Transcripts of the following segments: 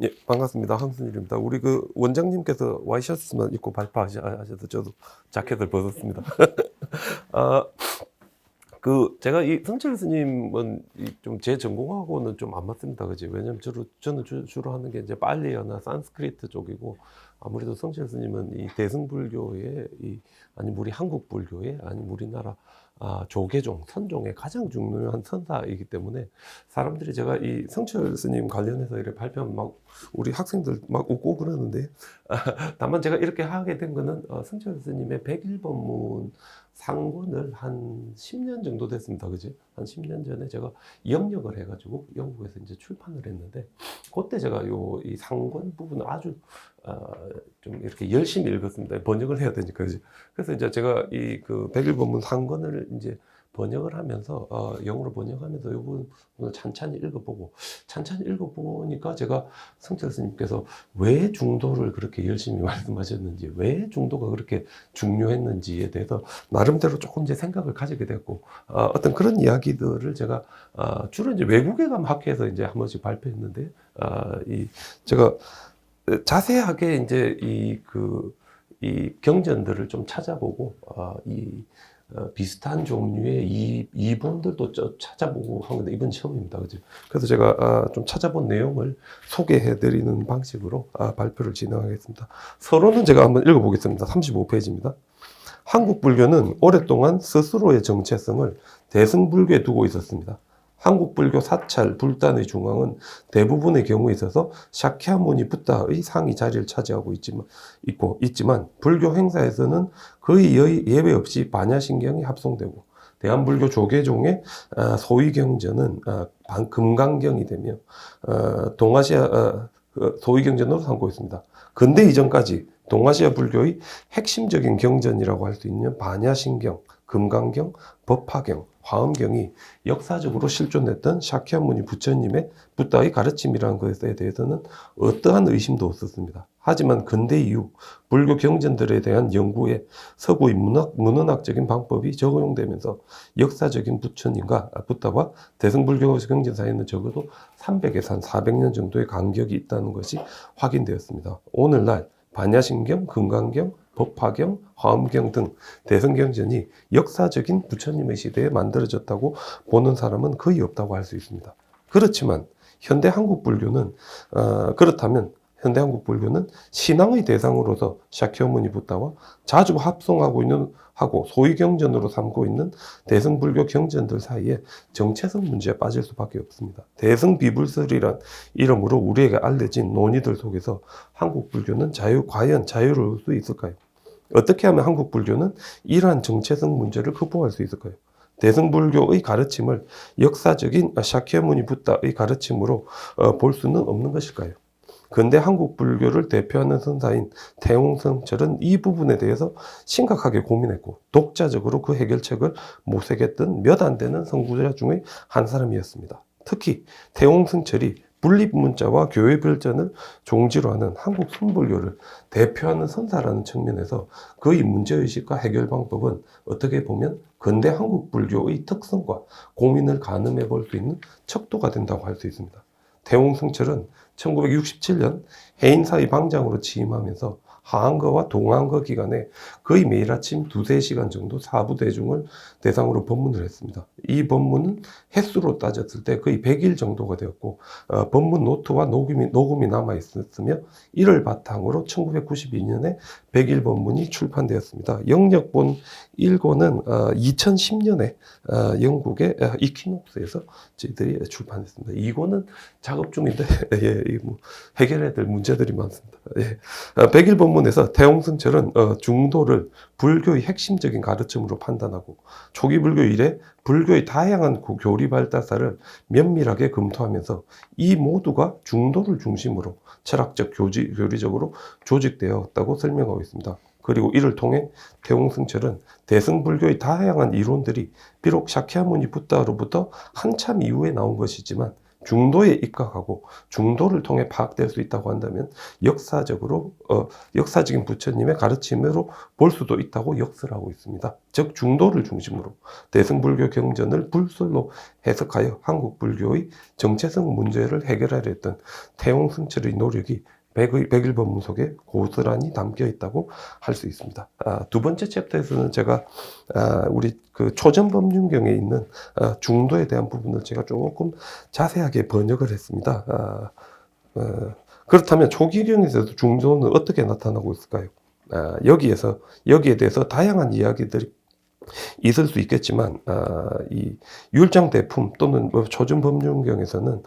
예, 반갑습니다. 황순일입니다. 우리 그 원장님께서 와이셔츠만 입고 발표하셔서 저도 자켓을 벗었습니다. 아, 제가 이 성철 스님은 좀 제 전공하고는 좀 안 맞습니다. 그지? 왜냐면 저는 주로 하는 게 이제 빨리어나 산스크리트 쪽이고, 아무래도 성철 스님은 이 대승불교의 아니면 우리 한국 불교의 아니면 우리나라 조계종, 선종의 가장 중요한 선사이기 때문에 사람들이 제가 이 성철 스님 관련해서 이렇게 발표하면 막 우리 학생들 막 웃고 그러는데, 다만 제가 이렇게 하게 된 거는 성철 스님의 101법문 상권을 한 10년 정도 됐습니다. 그지? 한 10년 전에 제가 영역을 해가지고 영국에서 이제 출판을 했는데, 그때 제가 이 상권 부분을 아주 좀 이렇게 열심히 읽었습니다. 번역을 해야 되니까. 그지? 그래서 이제 제가 이 그 백일본문 상권을 이제 번역을 하면서 영어로 번역하면서 이 부분을 찬찬히 읽어보니까 제가 성철 스님께서 왜 중도를 그렇게 열심히 말씀하셨는지, 왜 중도가 그렇게 중요했는지에 대해서 나름대로 조금 이제 생각을 가지게 됐고, 어떤 그런 이야기들을 제가 주로 이제 외국에 가면 학회에서 이제 한 번씩 발표했는데, 제가 자세하게 이제 이 경전들을 좀 찾아보고, 비슷한 종류의 이본들도 찾아보고 한 건데, 이번 처음입니다. 그죠? 그래서 제가 좀 찾아본 내용을 소개해 드리는 방식으로 발표를 진행하겠습니다. 서론은 제가 한번 읽어보겠습니다. 35페이지입니다. 한국 불교는 오랫동안 스스로의 정체성을 대승불교에 두고 있었습니다. 한국 불교 사찰, 불단의 중앙은 대부분의 경우에 있어서 샤캬무니 붓다의 상이 자리를 차지하고 있지만 불교 행사에서는 거의 예외 없이 반야신경이 합송되고, 대한불교 조계종의 소위경전은 금강경이 되며 동아시아 소위경전으로 삼고 있습니다. 근대 이전까지 동아시아 불교의 핵심적인 경전이라고 할 수 있는 반야신경, 금강경, 법화경, 화엄경이 역사적으로 실존했던 샤캬무니 부처님의 붓다의 가르침이라는 것에 대해서는 어떠한 의심도 없었습니다. 하지만 근대 이후 불교 경전들에 대한 연구에 서구의 문헌학적인 방법이 적용되면서 역사적인 부처님과 붓다와 대승불교 경전 사이에는 적어도 300에서 한 400년 정도의 간격이 있다는 것이 확인되었습니다. 오늘날 반야신경, 금강경, 법화경, 화엄경 등 대승경전이 역사적인 부처님의 시대에 만들어졌다고 보는 사람은 거의 없다고 할 수 있습니다. 그렇다면 현대 한국 불교는 신앙의 대상으로서 샤kyamuni 붓다와 자주 하고 소위 경전으로 삼고 있는 대승불교 경전들 사이에 정체성 문제에 빠질 수밖에 없습니다. 대승비불설이란 이름으로 우리에게 알려진 논의들 속에서 한국 불교는 과연 자유로울 수 있을까요? 어떻게 하면 한국 불교는 이러한 정체성 문제를 극복할 수 있을까요? 대승불교의 가르침을 역사적인 샤kyamuni 붓다의 가르침으로 볼 수는 없는 것일까요? 근대 한국 불교를 대표하는 선사인 태홍성철은 이 부분에 대해서 심각하게 고민했고, 독자적으로 그 해결책을 모색했던 몇 안 되는 선구자 중의 한 사람이었습니다. 특히 태홍성철이 분립문자와 교회 발전을 종지로 하는 한국 순불교를 대표하는 선사라는 측면에서 그의 문제의식과 해결 방법은 어떻게 보면 근대 한국 불교의 특성과 고민을 가늠해 볼 수 있는 척도가 된다고 할 수 있습니다. 태홍성철은 1967년 해인사의 방장으로 취임하면서 하한거와 동한거 기간에 거의 매일 아침 2~3시간 정도 사부 대중을 대상으로 법문을 했습니다. 이 법문은 횟수로 따졌을 때 거의 100일 정도가 되었고, 법문 노트와 녹음이 남아 있었으며, 이를 바탕으로 1992년에 100일 법문이 출판되었습니다. 영역본 1권은 2010년에 영국의 이퀴녹스에서 저희들이 출판했습니다. 2권은 작업 중인데 해결해야 될 문제들이 많습니다. 100일 법문에서 태홍성철은 중도를 불교의 핵심적인 가르침으로 판단하고, 초기 불교 이래 불교의 다양한 교리 발달사를 면밀하게 검토하면서 이 모두가 중도를 중심으로 철학적 교리적으로 조직되었다고 설명하고 있습니다. 그리고 이를 통해 태홍성철은 대승불교의 다양한 이론들이 비록 샤kyamuni 붓다로부터 한참 이후에 나온 것이지만 중도에 입각하고 중도를 통해 파악될 수 있다고 한다면 역사적으로 역사적인 부처님의 가르침으로 볼 수도 있다고 역설을 하고 있습니다. 즉 중도를 중심으로 대승불교 경전을 불설로 해석하여 한국 불교의 정체성 문제를 해결하려 했던 태용승철의 노력이 백일법문 속에 고스란히 담겨 있다고 할 수 있습니다. 두 번째 챕터에서는 제가 우리 그 초전법륜경에 있는 중도에 대한 부분을 제가 조금 자세하게 번역을 했습니다. 그렇다면 초기경에서도 중도는 어떻게 나타나고 있을까요? 여기에 대해서 다양한 이야기들이 있을 수 있겠지만 이 율장대품 또는 초전법륜경에서는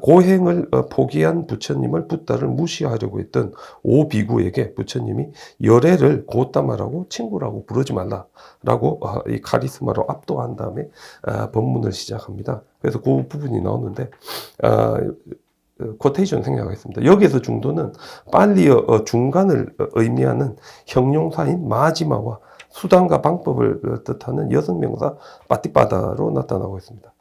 고행을 포기한 부처님을 붓다를 무시하려고 했던 오비구에게 부처님이 열애를 고따마라고 친구라고 부르지 말라라고 이 카리스마로 압도한 다음에 법문을 시작합니다. 그래서 그 부분이 나오는데 코테이션 생략하겠습니다. 여기에서 중도는 빨리어 중간을 의미하는 형용사인 마지마와 수단과 방법을 뜻하는 여성명사 빠띠빠다로 나타나고 있습니다.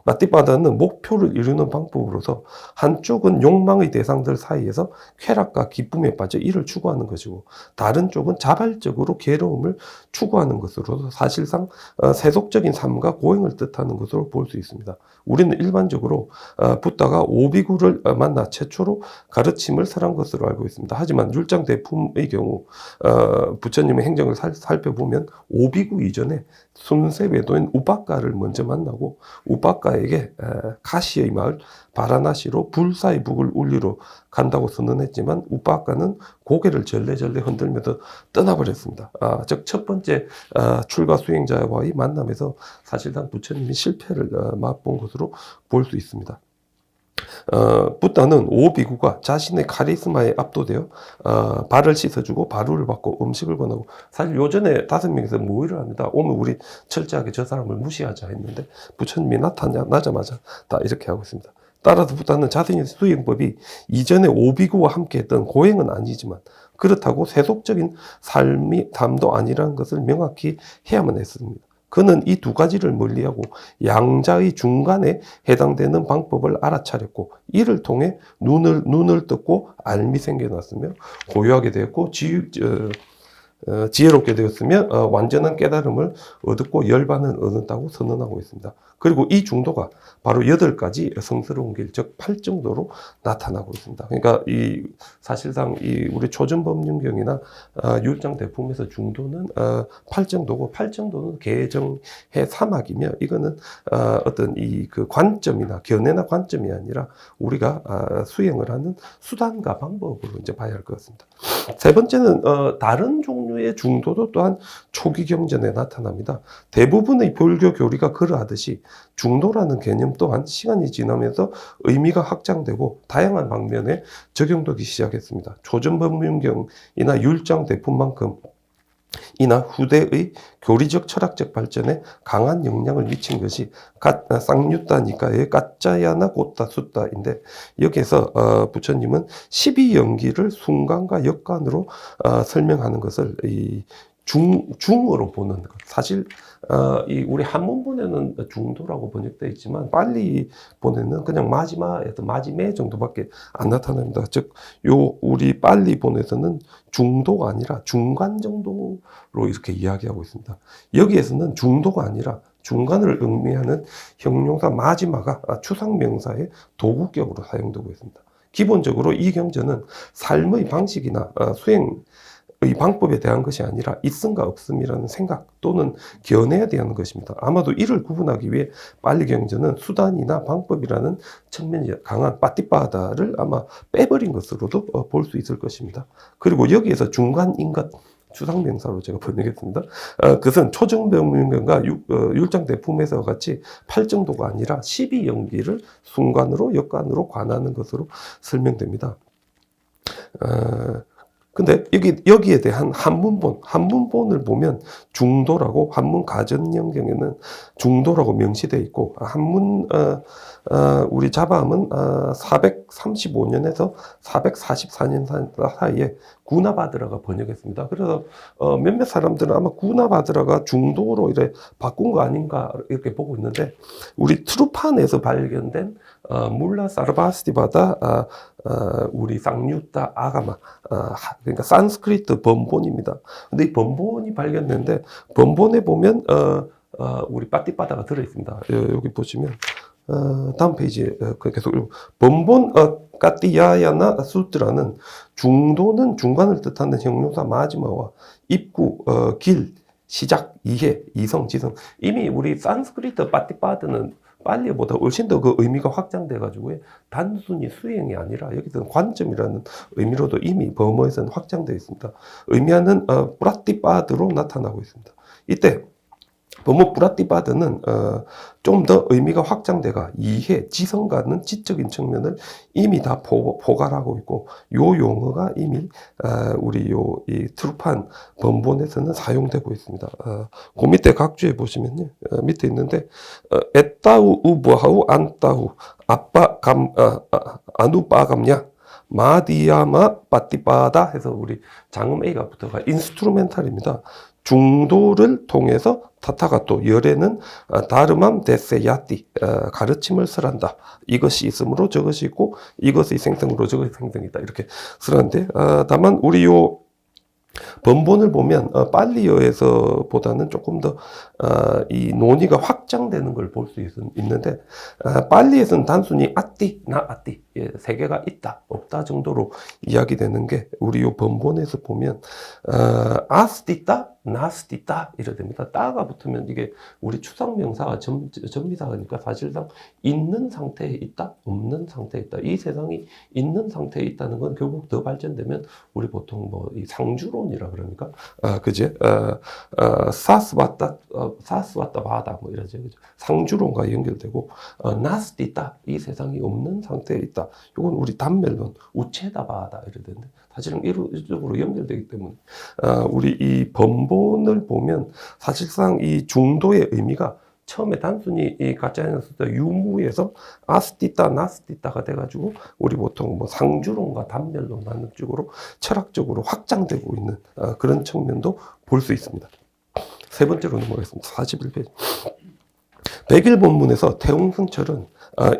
빠띠빠다는 목표를 이루는 방법으로서 한쪽은 욕망의 대상들 사이에서 쾌락과 기쁨에 빠져 이를 추구하는 것이고 다른 쪽은 자발적으로 괴로움을 추구하는 것으로서 사실상 세속적인 삶과 고행을 뜻하는 것으로 볼 수 있습니다. 우리는 일반적으로 붓다가 오비구를 만나 최초로 가르침을 설한 것으로 알고 있습니다. 하지만 율장대품의 경우 부처님의 행정을 살펴보면 오비구 이전에 순세 외도인 우빠가를 먼저 만나고 우빠가에게 가시의 마을 바라나시로 불사의 북을 울리러 간다고 선언했지만 우빠가는 고개를 절레절레 흔들면서 떠나버렸습니다. 즉 첫 번째 출가 수행자와의 만남에서 사실상 부처님이 실패를 맛본 것으로 볼 수 있습니다. 붓다는 오비구가 자신의 카리스마에 압도되어 발을 씻어주고 바루를 받고 음식을 권하고 사실 요전에 5명이서 모의를 합니다. 오면 우리 철저하게 저 사람을 무시하자 했는데 부처님이 나자마자 다 이렇게 하고 있습니다. 따라서 붓다는 자신의 수행법이 이전에 오비구와 함께 했던 고행은 아니지만 그렇다고 세속적인 삶도 아니라는 것을 명확히 해야만 했습니다. 그는 이 두 가지를 멀리하고 양자의 중간에 해당되는 방법을 알아차렸고 이를 통해 눈을 떴고 알미 생겨났으며 고요하게 되었고 지혜롭게 되었으며 완전한 깨달음을 얻었고 열반을 얻었다고 선언하고 있습니다. 그리고 이 중도가 바로 8가지 성스러운 길, 즉 8정도로 나타나고 있습니다. 그러니까 사실상 우리 초전법륜경이나 율장대품에서 중도는 8정도고 8정도는 개정의 사막이며 이거는 어떤 그 관점이나 견해나 관점이 아니라 우리가 수행을 하는 수단과 방법으로 이제 봐야 할 것 같습니다. 세 번째는 다른 종류의 중도도 또한 초기 경전에 나타납니다. 대부분의 불교 교리가 그러하듯이 중도라는 개념 또한 시간이 지나면서 의미가 확장되고 다양한 방면에 적용되기 시작했습니다. 초전법륜경이나 율장대품만큼 이나 후대의 교리적 철학적 발전에 강한 영향을 미친 것이 쌍유따니까의 까짜야나 고따 숫다인데 여기에서 부처님은 12연기를 순간과 역간으로 설명하는 것을 중으로 보는 것. 사실 우리 한문본에는 중도라고 번역되어 있지만 빨리 본에는 그냥 마지막에 정도밖에 안 나타납니다. 즉 우리 빨리 본에서는 중도가 아니라 중간 정도로 이렇게 이야기하고 있습니다. 여기에서는 중도가 아니라 중간을 의미하는 형용사 마지막가 추상명사의 도구격으로 사용되고 있습니다. 기본적으로 이 경전은 삶의 방식이나 수행의 방법에 대한 것이 아니라 있음과 없음이라는 생각 또는 견해에 대한 것입니다. 아마도 이를 구분하기 위해 빨리경전은 수단이나 방법이라는 측면이 강한 빠띠빠다를 아마 빼버린 것으로도 볼 수 있을 것입니다. 그리고 여기에서 중간인 것 추상명사로 제가 번역했습니다. 그것은 초정법륜경과 율장대품에서 같이 8정도가 아니라 12연기를 순간으로 역간으로 관하는 것으로 설명됩니다. 근데 여기에 대한 한문본을 보면 중도라고 한문 가전연경에는 중도라고 명시되어 있고 우리 자바음은 435년에서 444년 사이에 구나바드라가 번역했습니다. 그래서 몇몇 사람들은 아마 구나바드라가 중도로 이렇게 바꾼 거 아닌가 이렇게 보고 있는데 우리 트루판에서 발견된 물라 사르바스티바다 우리 쌍유타 아가마 그러니까 산스크리트 번본입니다. 근데 이 번본이 발견됐는데 번본에 보면 우리 빠띠바다가 들어 있습니다. 여기 보시면 다음 페이지에 계속 번본 까띠야야나 수트라는 중도는 중간을 뜻하는 형용사 마지막과 입구 길 시작 이해 이성 지성 이미 우리 산스크리트 빠띠바드는 빨리보다 훨씬 더 그 의미가 확장돼 가지고 단순히 수행이 아니라 여기서는 관점이라는 의미로도 이미 범어에서는 확장되어 있습니다. 의미하는 뿌라띠바드로 나타나고 있습니다. 이때 범어 뿌라띠바드는 좀 더 의미가 확장돼가 이해, 지성과는 지적인 측면을 이미 다 포괄하고 있고 요 용어가 이미 우리 이 트루판 번본에서는 사용되고 있습니다. 그 밑에 각주에 보시면요, 밑에 있는데 에따우 우부하우 안따우 아빠 감 아누빠감냐 마디야마 빠띠바다 해서 우리 장음 A가 붙어가 인스트루멘탈입니다. 중도를 통해서 타타가또 열에는 다르맘 데세야띠 가르침을 설한다. 이것이 있으므로 저것이 있고 이것의 생성으로 저것의 생성이 있다. 이렇게 설하는데 다만 우리 요 번본을 보면 빨리어에서보다는 조금 더 이 논의가 확장되는 걸 볼 수 있는데 빨리에서는 단순히 아띠 나 아띠 세 개가 있다 없다 정도로 이야기되는 게 우리 요 번본에서 보면 아스티따 나스티따 이래 됩니다. 따가 붙으면 이게 우리 추상명사가 전미사니까 사실상 있는 상태에 있다 없는 상태에 있다. 이 세상이 있는 상태에 있다는 건 결국 더 발전되면 우리 보통 뭐 이 상주론이라 그러니까 그제 사스왔다 바다 뭐 이러죠. 그죠? 상주론과 연결되고 나스티따 이 세상이 없는 상태에 있다. 이건 우리 단멸론 우체다 바다 이래 되는데 사실은 이쪽으로 연결되기 때문에 우리 이 번본을 보면 사실상 이 중도의 의미가 처음에 단순히 이 가짜에서 유무에서 아스티따 나스티따가 돼가지고 우리 보통 뭐 상주론과 단멸론 하는 쪽으로 철학적으로 확장되고 있는 그런 측면도 볼 수 있습니다. 세 번째로 넘어가겠습니다. 41페이지. 백일본문에서 태웅승철은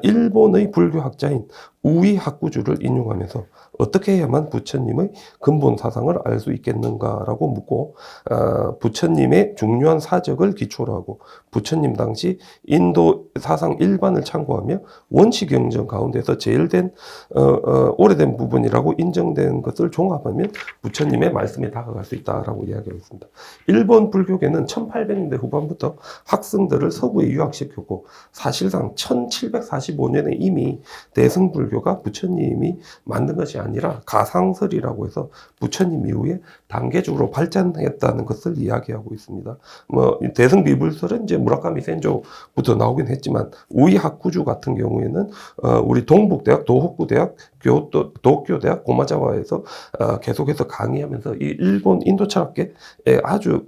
일본의 불교학자인 우이 학구주를 인용하면서 어떻게 해야만 부처님의 근본 사상을 알 수 있겠는가라고 묻고 부처님의 중요한 사적을 기초로 하고 부처님 당시 인도 사상 일반을 참고하며 원시경전 가운데서 제일 오래된 부분이라고 인정된 것을 종합하면 부처님의 말씀에 다가갈 수 있다라고 이야기하고 있습니다. 일본 불교계는 1800년대 후반부터 학생들을 서구에 유학시켰고 사실상 1745년에 이미 대승불교가 부처님이 만든 것이 아니라 가상설이라고 해서 부처님 이후에 단계적으로 발전했다는 것을 이야기하고 있습니다. 뭐 대승비불설은 이제 무라카미 센조부터 나오긴 했지만 우이 학구주 같은 경우에는 우리 동북대학, 도호쿠대학, 도쿄대학 고마자와에서 계속해서 강의하면서 이 일본 인도 철학계에 아주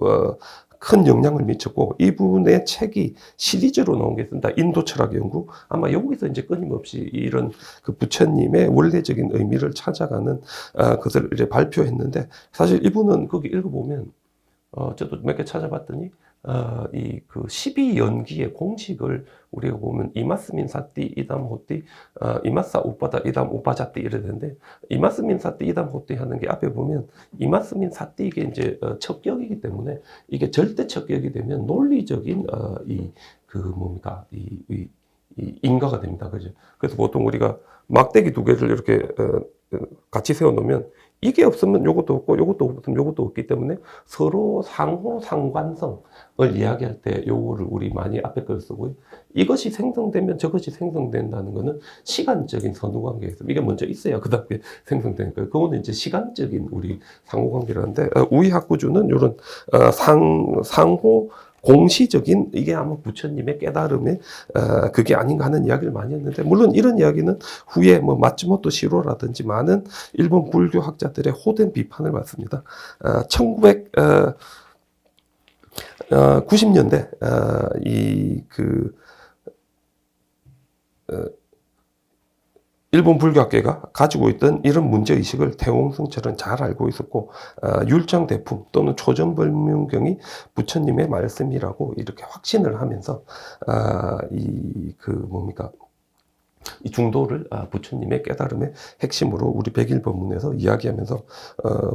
큰 영향을 미쳤고 이분의 책이 시리즈로 나온 게 있습니다. 인도 철학 연구. 아마 여기서 이제 끊임없이 이런 그 부처님의 원래적인 의미를 찾아가는 것을 이제 발표했는데 사실 이분은 거기 읽어보면 저도 몇 개 찾아봤더니 이 그 12연기의 공식을 우리가 보면 이마스민 사띠 이담 호띠 이마사 우빠다 이담 우빠자띠 이래 되는데 이마스민 사띠 이담 호띠 하는 게 앞에 보면 이마스민 사띠 이게 이제 척격이기 때문에 이게 절대 척격이 되면 논리적인 이 그 뭡니까 이 인가가 됩니다. 그죠? 그래서 보통 우리가 막대기 두 개를 이렇게 같이 세워 놓으면 이게 없으면 요것도 없고 요것도 없으면 요것도 없기 때문에 서로 상호 상관성을 이야기할 때 요거를 우리 많이 앞에 걸 쓰고요. 이것이 생성되면 저것이 생성된다는 거는 시간적인 선후관계에서 이게 먼저 있어야 그 다음에 생성되는 거예요. 그거는 이제 시간적인 우리 상호관계라는데 우이학구주는 이런 상호 공시적인 이게 아마 부처님의 깨달음의 그게 아닌가 하는 이야기를 많이 했는데 물론 이런 이야기는 후에 뭐 마츠모토 시로라든지 많은 일본 불교 학자들의 호된 비판을 받습니다. 1990년대 일본 불교학계가 가지고 있던 이런 문제의식을 태옹승철은 잘 알고 있었고 율장대품 또는 초전불명경이 부처님의 말씀이라고 이렇게 확신을 하면서 뭡니까 이 중도를 부처님의 깨달음의 핵심으로 우리 백일법문에서 이야기하면서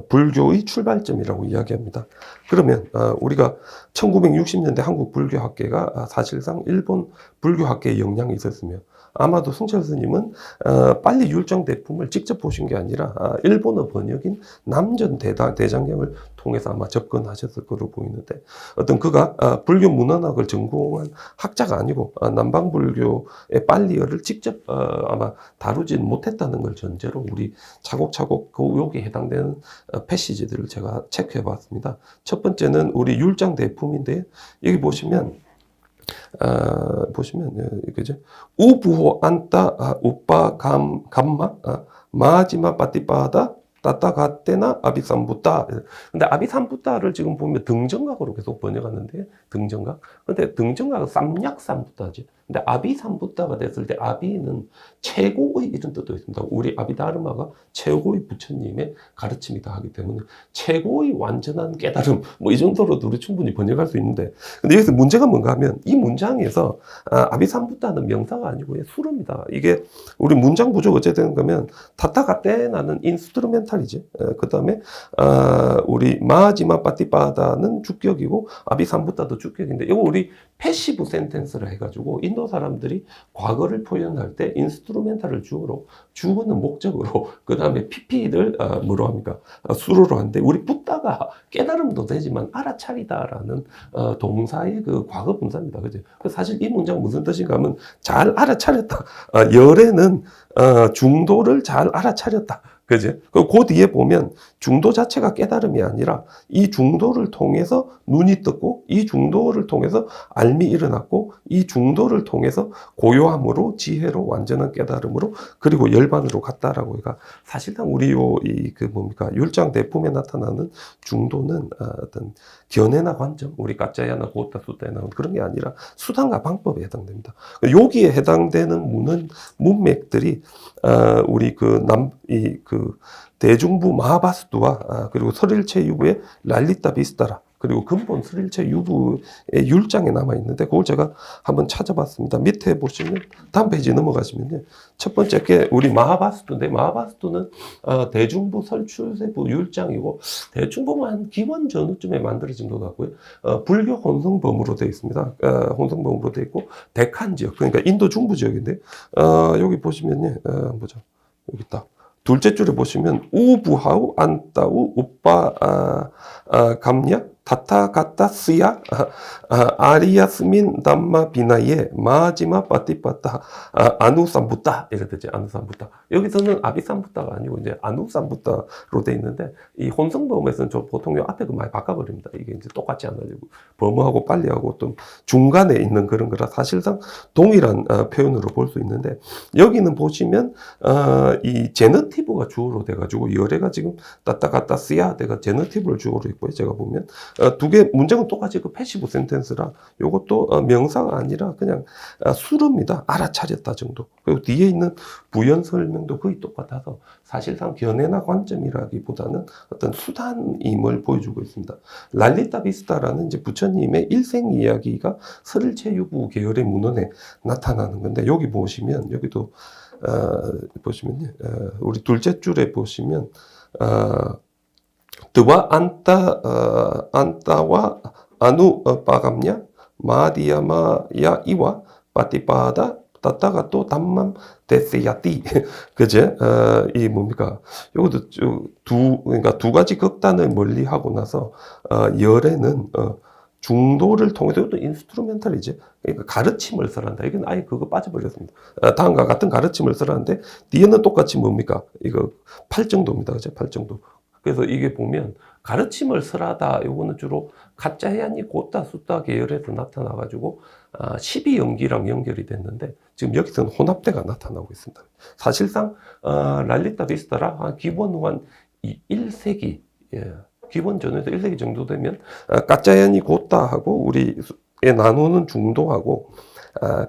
불교의 출발점이라고 이야기합니다. 그러면 우리가 1960년대 한국 불교학계가 사실상 일본 불교학계에 영향이 있었으며 아마도 승철 스님은 빨리 율정대품을 직접 보신 게 아니라 일본어 번역인 남전 대장경을 통해서 아마 접근하셨을 거로 보이는데 어떤 그가 불교 문헌학을 전공한 학자가 아니고 남방불교의 빨리어를 직접 아마 다루진 못했다는 걸 전제로 우리 차곡차곡 여기에 해당되는 패시지들을 제가 체크해 봤습니다. 첫 번째는 우리 율장대품인데 여기 보시면 그죠? 우부호 안따 우빠 감마 마지마 빠띠빠다 따따가떼나 아비삼부따. 근데 아비삼부따를 지금 보면 등정각으로 계속 번역하는데 등정각. 근데 등정각은 쌈약삼부따지. 근데 아비삼부따가 됐을 때 아비는 최고의 이런 뜻도 있습니다. 우리 아비다르마가 최고의 부처님의 가르침이다 하기 때문에 최고의 완전한 깨달음 뭐 이 정도로도 우리 충분히 번역할 수 있는데 근데 여기서 문제가 뭔가 하면 이 문장에서 아비삼부따는 명사가 아니고 수로입니다. 이게 우리 문장 부족 어쨌든 그러면 타타가떼나는 인스트루멘탈이지. 그 다음에 우리 마지마 빠띠빠다는 주격이고 아비삼부따도 주격인데 이거 우리 패시브 센텐스를 해가지고 인도 사람들이 과거를 표현할 때 인스트루멘탈을 주어로 주어는 목적으로 그 다음에 PP를 뭐로 합니까? 수로로 하는데 우리 붓다가 깨달음도 되지만 알아차리다라는 동사의 그 과거 분사입니다. 그죠? 사실 이 문장 무슨 뜻인가 하면 잘 알아차렸다. 열에는 중도를 잘 알아차렸다. 그지? 그 뒤에 보면 중도 자체가 깨달음이 아니라 이 중도를 통해서 눈이 떴고 이 중도를 통해서 알미 일어났고 이 중도를 통해서 고요함으로 지혜로 완전한 깨달음으로 그리고 열반으로 갔다라고 해가 사실상 우리 율장 대품에 나타나는 중도는 어떤 견해나 관점 우리 가짜야나 고타 수타에 나온 그런 게 아니라 수단과 방법에 해당됩니다. 여기에 해당되는 문맥들이 우리 대중부 마하바스두와 그리고 설일체 유부의 랄리타 비스타라 그리고 근본 설일체 유부의 율장에 남아 있는데 그걸 제가 한번 찾아봤습니다. 밑에 보시면 다음 페이지 넘어가시면요. 첫 번째 게 우리 마하바스두인데 마하바스두는 대중부 설출세부 율장이고 대충 보면 한 기원 전후쯤에 만들어진 것 같고요. 불교 혼성범으로 되어 있습니다. 혼성범으로 되어 있고 데칸 지역 그러니까 인도 중부 지역인데 여기 보시면요. 보죠. 여기 있다. 둘째 줄에 보시면 우부하우 안따우 우빠 감냐 타타가타 스야 아리야스민 담마 비나예 마지마 빠띠빠따 아누삼부따 이렇게 되지. 아누삼부따 여기서는 아비삼부따가 아니고 이제 아누삼부따로 돼 있는데 이 혼성범에서는 저 보통 요 앞에 그 많이 바꿔버립니다. 이게 이제 똑같지 않으려고 범어하고 빨리하고 좀 중간에 있는 그런 거라 사실상 동일한 표현으로 볼 수 있는데 여기는 보시면 이 제너티브가 주어로 돼가지고 열애가 지금 따따가따 쓰야 내가 제너티브를 주어로 있고요. 제가 보면 두 개 문장은 똑같이 그 패시브 센텐스라 요것도 명사가 아니라 그냥 수로입니다. 알아차렸다 정도. 그리고 뒤에 있는 부연 설명도 거의 똑같아서 사실상 견해나 관점이라기보다는 어떤 수단임을 보여주고 있습니다. 랄리타 비스타라는 이제 부처님의 일생 이야기가 설일체 유부 계열의 문헌에 나타나는 건데 여기 보시면 여기도 보시면요. 우리 둘째 줄에 보시면 드와 안따와 아누 빠감냐 마디야마야 이와 빠티빠다 따따가 또 담맘 데세야띠 그제 이 뭡니까 요것도 그러니까 두 가지 극단을 멀리하고 나서 열에는 중도를 통해서 이것도 인스트루멘탈이지. 그러니까 가르침을 설한다. 이건 아예 그거 빠져버렸습니다. 다음과 같은 가르침을 설하는데 뒤에는 똑같이 뭡니까? 이거 8정도입니다. 그죠? 8정도. 그래서 이게 보면 가르침을 설하다. 요거는 주로 가짜야니 고따 수따 계열에서 나타나가지고 12연기랑 연결이 됐는데 지금 여기서는 혼합대가 나타나고 있습니다. 사실상 랄리타 비스타라 기본 한 1세기 기본 전후에서 1세기 정도 되면 까짜야니 고따하고 우리에 나누는 중도하고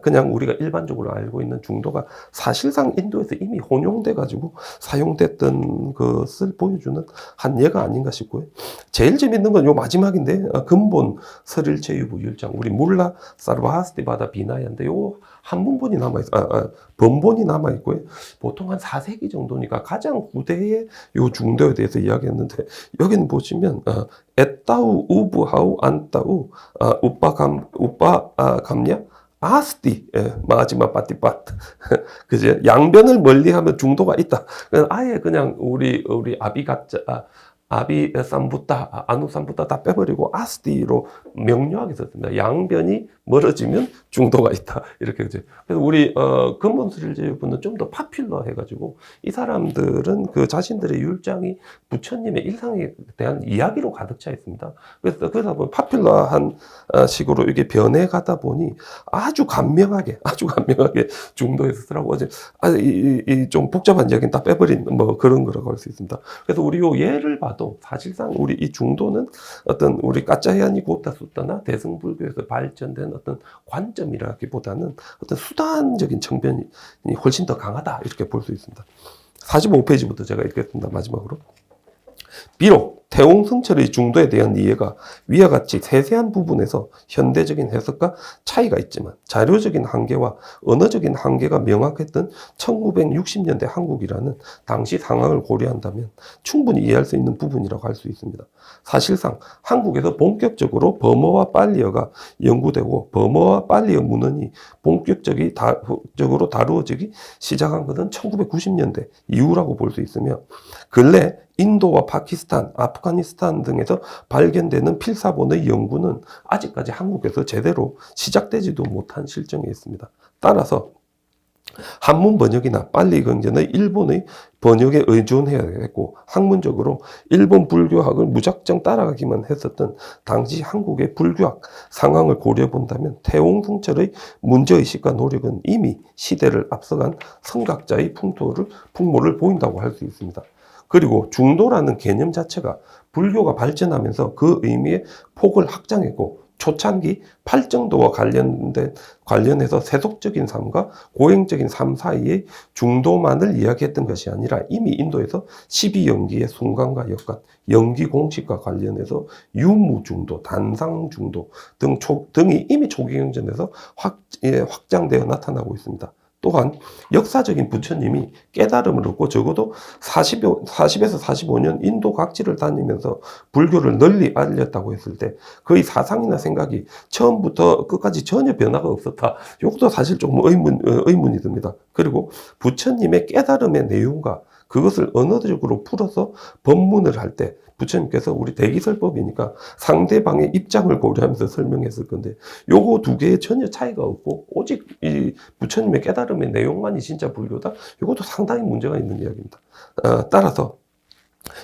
그냥 우리가 일반적으로 알고 있는 중도가 사실상 인도에서 이미 혼용돼 가지고 사용됐던 것을 보여주는 한 예가 아닌가 싶고요. 제일 재밌는 건 요 마지막인데, 근본 설일체유부 율장, 우리 물라 사르바하스티바다 비나야인데 요 한문본이 남아있어요. 번본이 남아있고요. 보통 한 4세기 정도니까 가장 후대의 요 중도에 대해서 이야기했는데, 여기는 보시면 에따우 우부하우 안따우 우빠 감냐 아스티, 마지막 빠띠빠트. 그제 양변을 멀리하면 중도가 있다. 아예 그냥 우리 아비가짜 아비 삼부타 아누 삼부타 다 빼버리고 아스티로 명료하게 썼습니다. 양변이 멀어지면 중도가 있다. 이렇게 그죠. 그래서 우리 근본술일제유부는 좀 더 파퓰러 해가지고 이 사람들은 그 자신들의 율장이 부처님의 일상에 대한 이야기로 가득 차 있습니다. 그래서 그러다 보면 파퓰러한 식으로 이게 변해가다 보니 아주 간명하게 중도에서 쓰라고 하지. 좀 복잡한 이야기는 다 빼버린 뭐 그런 거라고 할 수 있습니다. 그래서 우리 요 예를 봐도 사실상 우리 이 중도는 어떤 우리 까짜야니 고타 수타나 대승불교에서 발전된 어떤 관점이라기보다는 어떤 수단적인 청변이 훨씬 더 강하다 이렇게 볼 수 있습니다. 45페이지부터 제가 읽겠습니다. 마지막으로. 비록 태옹승철의 중도에 대한 이해가 위와 같이 세세한 부분에서 현대적인 해석과 차이가 있지만 자료적인 한계와 언어적인 한계가 명확했던 1960년대 한국이라는 당시 상황을 고려한다면 충분히 이해할 수 있는 부분이라고 할 수 있습니다. 사실상 한국에서 본격적으로 버머와 빨리어가 연구되고 버머와 빨리어 문헌이 본격적으로 다루어지기 시작한 것은 1990년대 이후라고 볼 수 있으며 근래 인도와 파키스탄, 아프가니스탄 등에서 발견되는 필사본의 연구는 아직까지 한국에서 제대로 시작되지도 못한 실정에 있습니다. 따라서 한문 번역이나 빨리 경전의 일본의 번역에 의존해야 했고 학문적으로 일본 불교학을 무작정 따라가기만 했었던 당시 한국의 불교학 상황을 고려해 본다면 태옹승철의 문제의식과 노력은 이미 시대를 앞서간 선각자의 풍모를 보인다고 할 수 있습니다. 그리고 중도라는 개념 자체가 불교가 발전하면서 그 의미의 폭을 확장했고 초창기 팔정도와 관련해서 세속적인 삶과 고행적인 삶 사이의 중도만을 이야기했던 것이 아니라 이미 인도에서 12연기의 순간과 역관, 연기 공식과 관련해서 유무중도, 단상중도 등이 이미 초기 경전에서 확장되어 나타나고 있습니다. 또한 역사적인 부처님이 깨달음을 얻고 적어도 40에서 45년 인도 각지를 다니면서 불교를 널리 알렸다고 했을 때 그의 사상이나 생각이 처음부터 끝까지 전혀 변화가 없었다. 이것도 사실 조금 의문이 듭니다. 그리고 부처님의 깨달음의 내용과 그것을 언어적으로 풀어서 법문을 할 때 부처님께서 우리 대기설법이니까 상대방의 입장을 고려하면서 설명했을 건데 요거 두 개에 전혀 차이가 없고 오직 이 부처님의 깨달음의 내용만이 진짜 불교다? 이것도 상당히 문제가 있는 이야기입니다. 따라서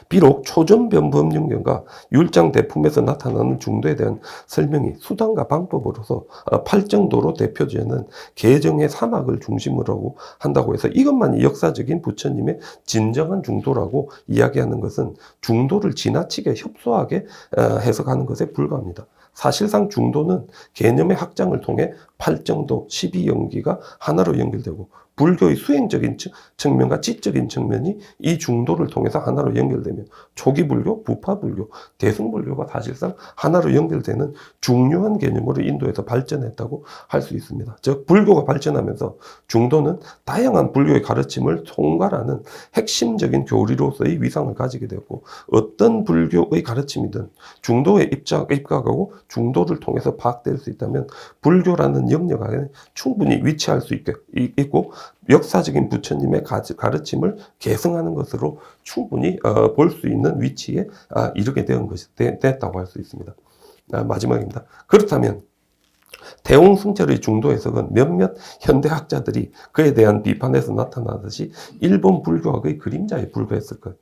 비록 초전변법륜경과 율장 대품에서 나타나는 중도에 대한 설명이 수단과 방법으로서 팔정도로 대표되는 개정의 사막을 중심으로 한다고 해서 이것만이 역사적인 부처님의 진정한 중도라고 이야기하는 것은 중도를 지나치게 협소하게 해석하는 것에 불과합니다. 사실상 중도는 개념의 확장을 통해 팔정도, 12연기가 하나로 연결되고 불교의 수행적인 측면과 지적인 측면이 이 중도를 통해서 하나로 연결되며 초기 불교, 부파 불교, 대승 불교가 사실상 하나로 연결되는 중요한 개념으로 인도에서 발전했다고 할 수 있습니다. 즉 불교가 발전하면서 중도는 다양한 불교의 가르침을 총괄하는 핵심적인 교리로서의 위상을 가지게 되었고 어떤 불교의 가르침이든 중도에 입각하고 중도를 통해서 파악될 수 있다면 불교라는 영역 안에 충분히 위치할 수 있고 역사적인 부처님의 가르침을 계승하는 것으로 충분히 볼 수 있는 위치에 이르게 됐다고 할 수 있습니다. 마지막입니다. 그렇다면 태옹승철의 중도 해석은 몇몇 현대학자들이 그에 대한 비판에서 나타나듯이 일본 불교학의 그림자에 불과했을까요?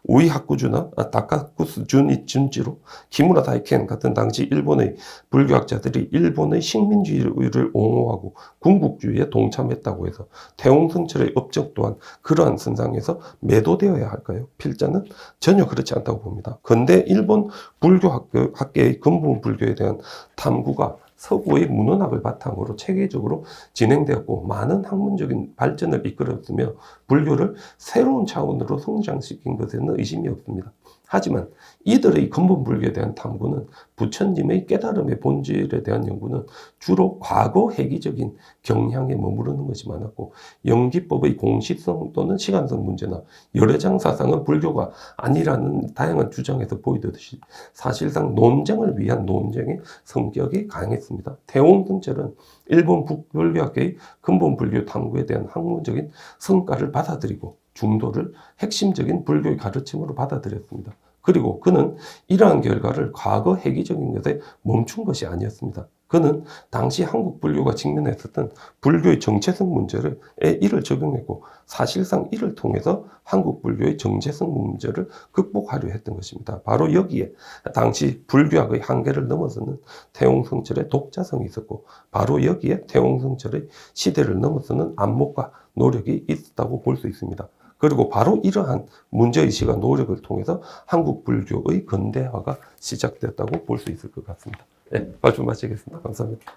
우이 하쿠주나 다카쿠스 준지로, 키무라 다이켄 같은 당시 일본의 불교학자들이 일본의 식민주의를 옹호하고 군국주의에 동참했다고 해서 태옹승철의 업적 또한 그러한 선상에서 매도되어야 할까요? 필자는 전혀 그렇지 않다고 봅니다. 근대 일본 불교학계의 근본 불교에 대한 탐구가 서구의 문헌학을 바탕으로 체계적으로 진행되었고 많은 학문적인 발전을 이끌었으며 불교를 새로운 차원으로 성장시킨 것에는 의심이 없습니다. 하지만 이들의 근본 불교에 대한 탐구는 부처님의 깨달음의 본질에 대한 연구는 주로 과거 회귀적인 경향에 머무르는 것이 많았고 연기법의 공식성 또는 시간성 문제나 열애장 사상은 불교가 아니라는 다양한 주장에서 보이듯이 사실상 논쟁을 위한 논쟁의 성격이 강했습니다. 태옹성철은 일본 북불교학계의 근본 불교 탐구에 대한 학문적인 성과를 받아들이고 중도를 핵심적인 불교의 가르침으로 받아들였습니다. 그리고 그는 이러한 결과를 과거 회귀적인 것에 멈춘 것이 아니었습니다. 그는 당시 한국 불교가 직면했었던 불교의 정체성 문제를 이를 적용했고 사실상 이를 통해서 한국 불교의 정체성 문제를 극복하려 했던 것입니다. 바로 여기에 당시 불교학의 한계를 넘어서는 태옹성철의 독자성이 있었고 바로 여기에 태옹성철의 시대를 넘어서는 안목과 노력이 있었다고 볼 수 있습니다. 그리고 바로 이러한 문제의식과 노력을 통해서 한국 불교의 근대화가 시작됐다고 볼 수 있을 것 같습니다. 네, 말씀 마치겠습니다. 감사합니다.